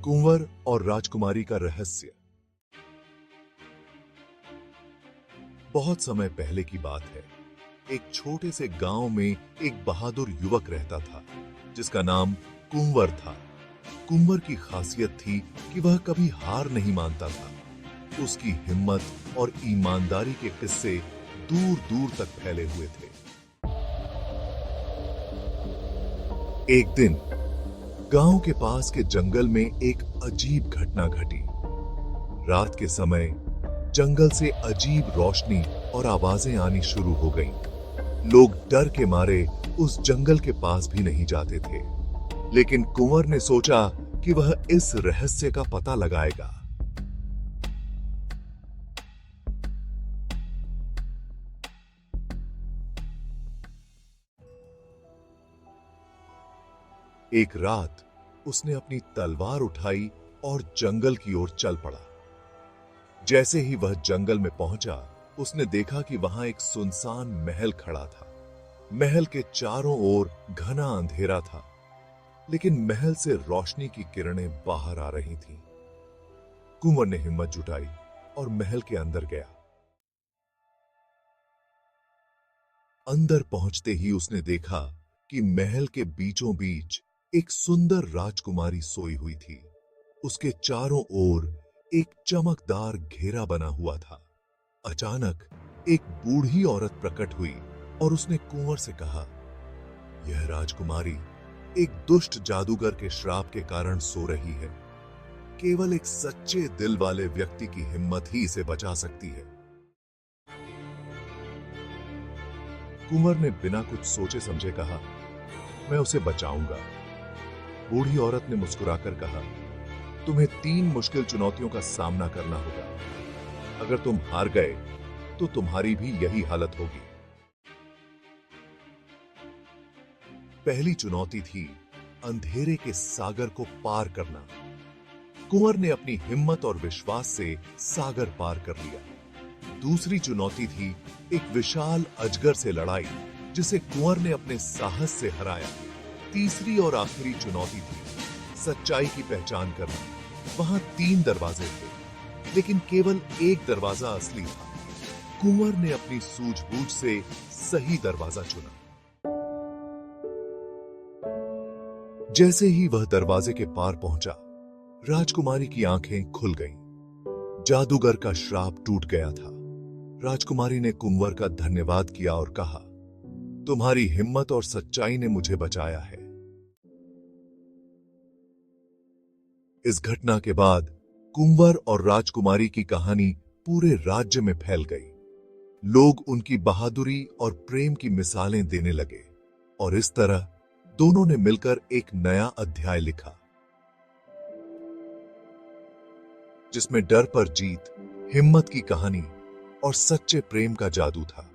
कुंवर और राजकुमारी का रहस्य। बहुत समय पहले की बात है। एक छोटे से गांव में एक बहादुर युवक रहता था जिसका नाम कुंवर था। कुंवर की खासियत थी कि वह कभी हार नहीं मानता था। उसकी हिम्मत और ईमानदारी के किस्से दूर दूर तक फैले हुए थे। एक दिन गांव के पास के जंगल में एक अजीब घटना घटी। रात के समय जंगल से अजीब रोशनी और आवाजें आनी शुरू हो गईं। लोग डर के मारे उस जंगल के पास भी नहीं जाते थे। लेकिन कुंवर ने सोचा कि वह इस रहस्य का पता लगाएगा। एक रात उसने अपनी तलवार उठाई और जंगल की ओर चल पड़ा। जैसे ही वह जंगल में पहुंचा, उसने देखा कि वहां एक सुनसान महल खड़ा था। महल के चारों ओर घना अंधेरा था, लेकिन महल से रोशनी की किरणें बाहर आ रही थीं। कुंवर ने हिम्मत जुटाई और महल के अंदर गया। अंदर पहुंचते ही उसने देखा कि महल के बीचों बीच एक सुंदर राजकुमारी सोई हुई थी। उसके चारों ओर एक चमकदार घेरा बना हुआ था। अचानक एक बूढ़ी औरत प्रकट हुई और उसने कुंवर से कहा, यह राजकुमारी एक दुष्ट जादूगर के श्राप के कारण सो रही है। केवल एक सच्चे दिल वाले व्यक्ति की हिम्मत ही इसे बचा सकती है। कुंवर ने बिना कुछ सोचे समझे कहा, मैं उसे बचाऊंगा। बूढ़ी औरत ने मुस्कुराकर कहा, तुम्हें 3 मुश्किल चुनौतियों का सामना करना होगा। अगर तुम हार गए तो तुम्हारी भी यही हालत होगी। पहली चुनौती थी अंधेरे के सागर को पार करना। कुंवर ने अपनी हिम्मत और विश्वास से सागर पार कर लिया। दूसरी चुनौती थी एक विशाल अजगर से लड़ाई, जिसे कुंवर ने अपने साहस से हराया। तीसरी और आखिरी चुनौती थी सच्चाई की पहचान करना। वहां 3 दरवाजे थे, लेकिन केवल एक दरवाजा असली था। कुंवर ने अपनी सूझबूझ से सही दरवाजा चुना। जैसे ही वह दरवाजे के पार पहुंचा, राजकुमारी की आंखें खुल गईं। जादूगर का श्राप टूट गया था। राजकुमारी ने कुंवर का धन्यवाद किया और कहा, तुम्हारी हिम्मत और सच्चाई ने मुझे बचाया है। इस घटना के बाद कुंवर और राजकुमारी की कहानी पूरे राज्य में फैल गई। लोग उनकी बहादुरी और प्रेम की मिसालें देने लगे और इस तरह दोनों ने मिलकर एक नया अध्याय लिखा, जिसमें डर पर जीत, हिम्मत की कहानी और सच्चे प्रेम का जादू था।